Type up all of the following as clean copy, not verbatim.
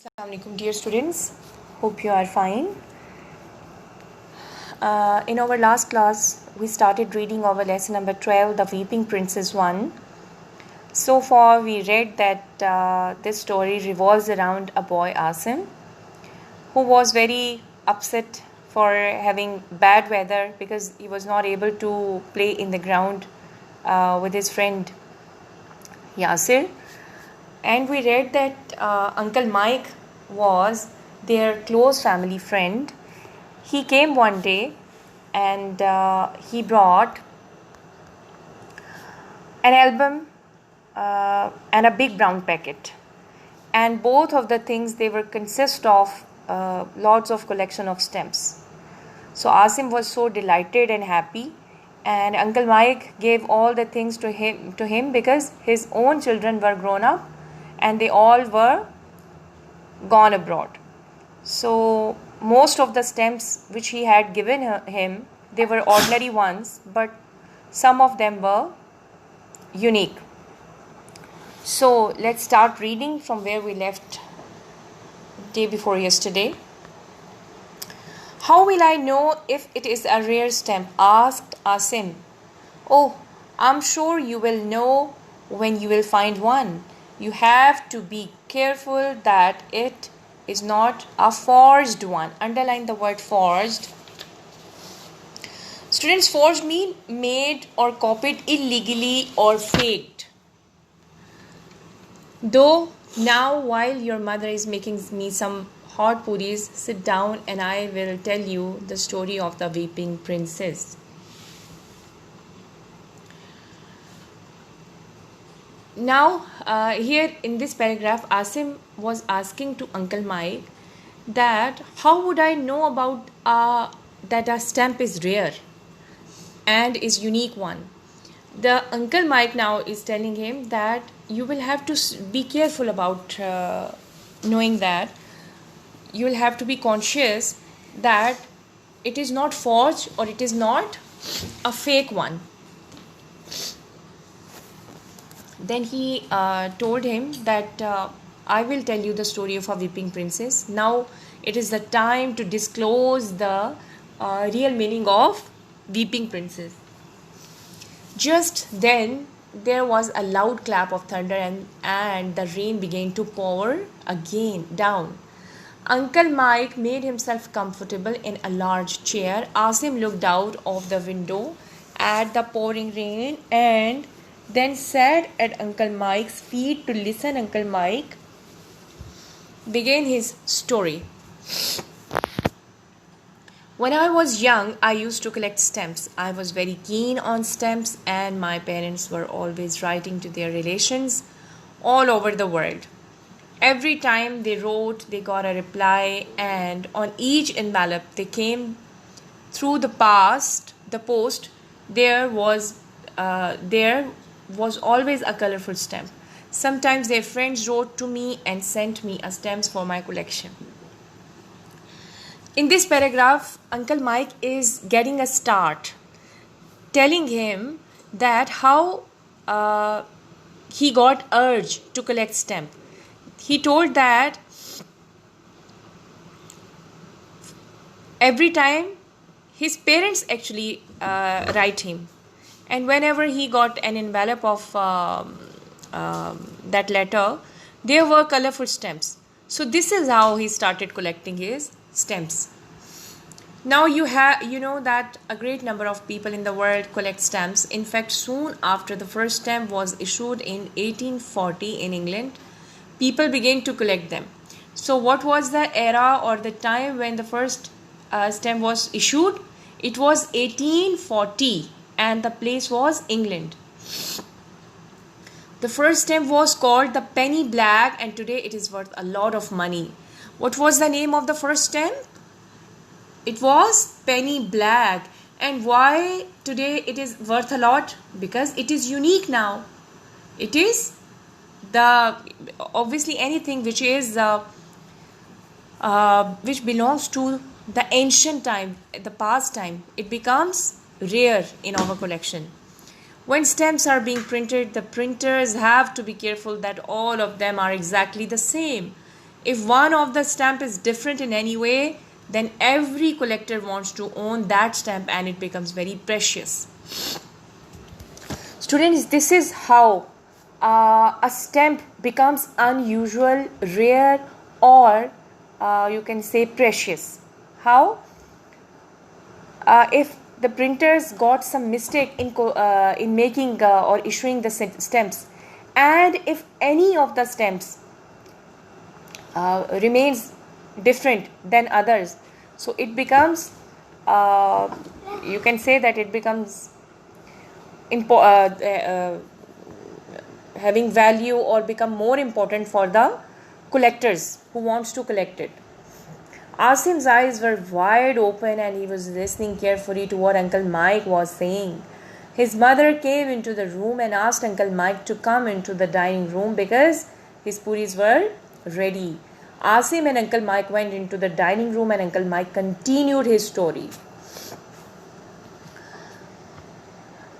Assalamualaikum dear students, hope you are fine. In our last class, we started reading our lesson number 12, The Weeping Princess 1. So far, we read that this story revolves around a boy Asim who was very upset for having bad weather because he was not able to play in the ground with his friend Yasir. And we read that Uncle Mike was their close family friend. He came one day and he brought an album and a big brown packet. And both of the things they were consist of lots of collection of stamps. So Asim was so delighted and happy, and Uncle Mike gave all the things to him because his own children were grown up and they all were gone abroad. So most of the stamps which he had given him, they were ordinary ones, but some of them were unique. So let's start reading from where we left day before yesterday. How will I know if it is a rare stamp? Asked Asim. Oh, I'm sure you will know when you will find one. You have to be careful that it is not a forged one. Underline the word forged. Students, forged mean made or copied illegally or faked. Though now while your mother is making me some hot puris, sit down and I will tell you the story of the weeping princess. Now, here in this paragraph, Asim was asking to Uncle Mike that how would I know about that a stamp is rare and is unique one. The Uncle Mike now is telling him that you will have to be careful about knowing that. You will have to be conscious that it is not forged or it is not a fake one. Then he told him that I will tell you the story of a weeping princess. Now it is the time to disclose the real meaning of weeping princess. Just then there was a loud clap of thunder and the rain began to pour again down. Uncle Mike made himself comfortable in a large chair. Asim looked out of the window at the pouring rain and then sat at Uncle Mike's feet to listen. Uncle Mike began his story. When I was young, I used to collect stamps. I was very keen on stamps, and my parents were always writing to their relations all over the world. Every time they wrote, they got a reply, and on each envelope they came through the post, there was always a colorful stamp. Sometimes their friends wrote to me and sent me a stamps for my collection. In this paragraph, Uncle Mike is getting a start, telling him that how he got urged to collect stamp. He told that every time his parents actually write him, and whenever he got an envelope of that letter, there were colorful stamps. So this is how he started collecting his stamps. Now you know that a great number of people in the world collect stamps. In fact, soon after the first stamp was issued in 1840 in England, people began to collect them. So what was the era or the time when the first stamp was issued? It was 1840 and the place was England. The first stamp was called the penny black and today it is worth a lot of money. What was the name of the first stamp? It was penny black. And why today it is worth a lot? Because it is unique now. It is obviously anything which is which belongs to the ancient time, the past time, it becomes rare in our collection. When stamps are being printed, the printers have to be careful that all of them are exactly the same. If one of the stamp is different in any way, then every collector wants to own that stamp and it becomes very precious. Students, this is how a stamp becomes unusual, rare, or you can say precious. How? If the printers got some mistake in making or issuing the stamps, and if any of the stamps remains different than others, so it becomes you can say that it becomes having value or become more important for the collectors who wants to collect it. Asim's eyes were wide open and he was listening carefully to what Uncle Mike was saying. His mother came into the room and asked Uncle Mike to come into the dining room because his puris were ready. Asim and Uncle Mike went into the dining room and Uncle Mike continued his story.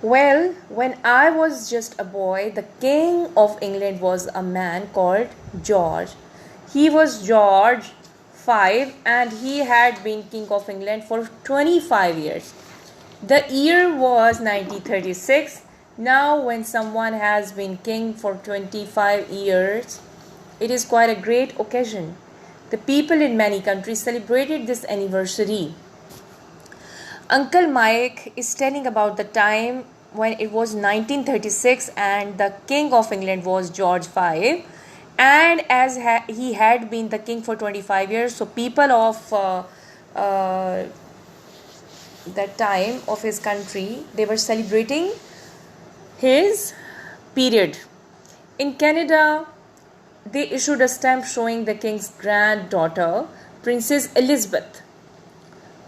Well, when I was just a boy, the King of England was a man called George. He was George V and he had been King of England for 25 years. The year was 1936. Now, when someone has been king for 25 years, it is quite a great occasion. The people in many countries celebrated this anniversary. Uncle Mike is telling about the time when it was 1936 and the King of England was George V, and as he had been the king for 25 years, so people of that time of his country, they were celebrating his period. In Canada, they issued a stamp showing the king's granddaughter, Princess Elizabeth.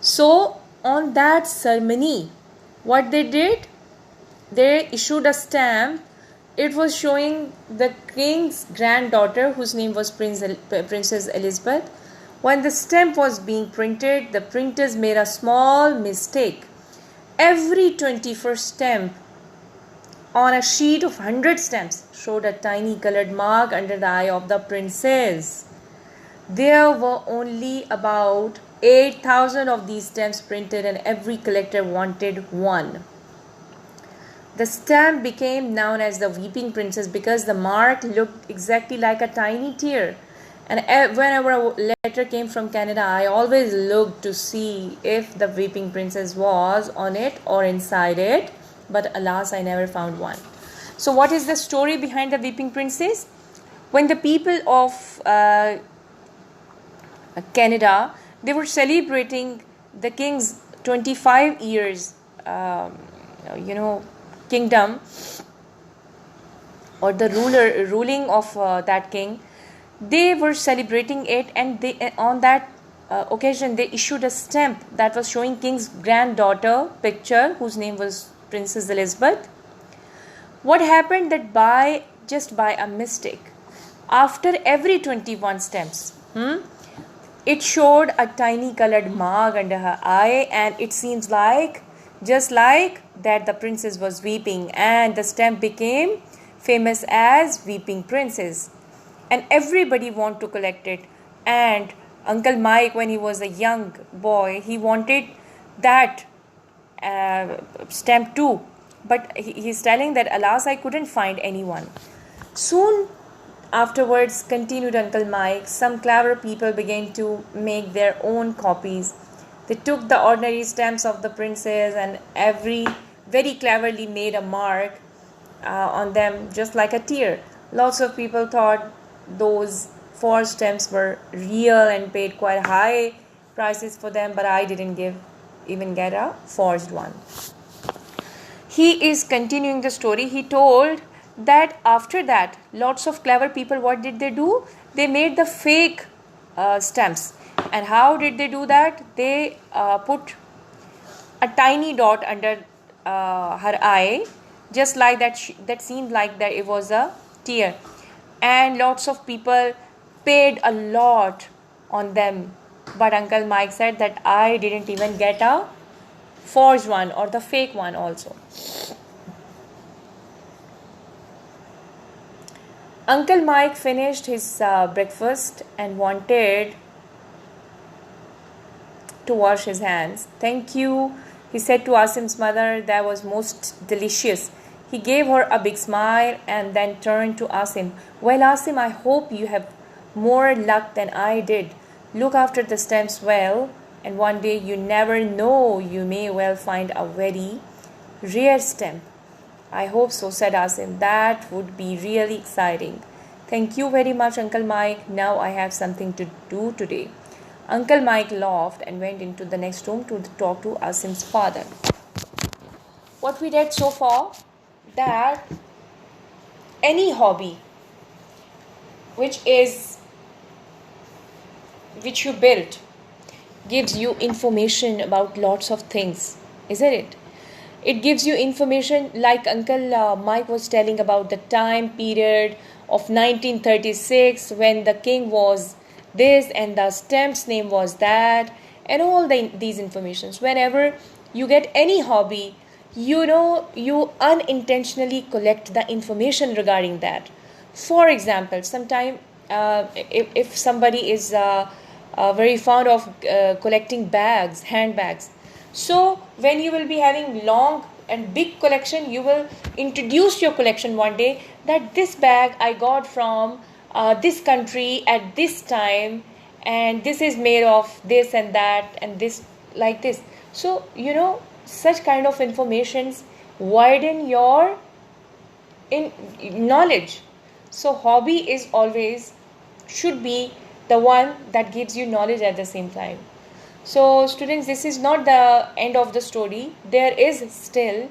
So on that ceremony, what they did, they issued a stamp. It was showing the king's granddaughter, whose name was Princess Elizabeth. When the stamp was being printed, the printers made a small mistake. Every 21st stamp on a sheet of 100 stamps showed a tiny colored mark under the eye of the princess. There were only about 8,000 of these stamps printed and every collector wanted one. The stamp became known as the Weeping Princess because the mark looked exactly like a tiny tear. And whenever a letter came from Canada, I always looked to see if the Weeping Princess was on it or inside it. But alas, I never found one. So what is the story behind the Weeping Princess? When the people of Canada, they were celebrating the king's 25 years, kingdom, or the ruling of that king. They were celebrating it, and they on that occasion they issued a stamp that was showing king's granddaughter picture, whose name was Princess Elizabeth. What happened that by a mistake, after every 21 stamps, it showed a tiny colored mark under her eye, and it seems like just like that the princess was weeping, and the stamp became famous as Weeping Princess, and everybody wanted to collect it. And Uncle Mike, when he was a young boy, he wanted that stamp too, but he's telling that alas, I couldn't find anyone. Soon afterwards, continued Uncle Mike, some clever people began to make their own copies. They took the ordinary stamps of the princess and very cleverly made a mark on them, just like a tear. Lots of people thought those forged stamps were real and paid quite high prices for them, but I didn't even get a forged one. He is continuing the story. He told that after that, lots of clever people, what did they do? They made the fake stamps. And how did they do that? They put a tiny dot under her eye, just like that. That seemed like that it was a tear. And lots of people paid a lot on them. But Uncle Mike said that I didn't even get a forged one or the fake one also. Uncle Mike finished his breakfast and wanted to wash his hands. Thank you, he said to Asim's mother. That was most delicious. He gave her a big smile and then turned to Asim. Well, Asim, I hope you have more luck than I did. Look after the stamps well, and one day, you never know, you may well find a very rare stamp. I hope so, said Asim. That would be really exciting. Thank you very much, Uncle Mike. Now I have something to do today. Uncle Mike laughed and went into the next room to talk to Asim's father. What we read so far, that any hobby which you built gives you information about lots of things, isn't it? It gives you information, like Uncle Mike was telling about the time period of 1936 when the king was this and the stamp's name was that, and all these informations. Whenever you get any hobby, you unintentionally collect the information regarding that. For example, sometime if somebody is very fond of collecting bags, handbags, so when you will be having long and big collection, you will introduce your collection one day that this bag I got from this country at this time, and this is made of this and that and this, like this. So such kind of informations widen your knowledge. So hobby is always should be the one that gives you knowledge at the same time. So students, this is not the end of the story. There is still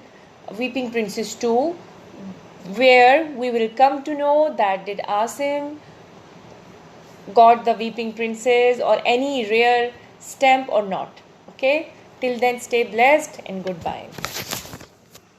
Weeping Princess 2, where we will come to know that did Asim got the Weeping Princess or any rare stamp or not. Okay, till then, stay blessed and goodbye.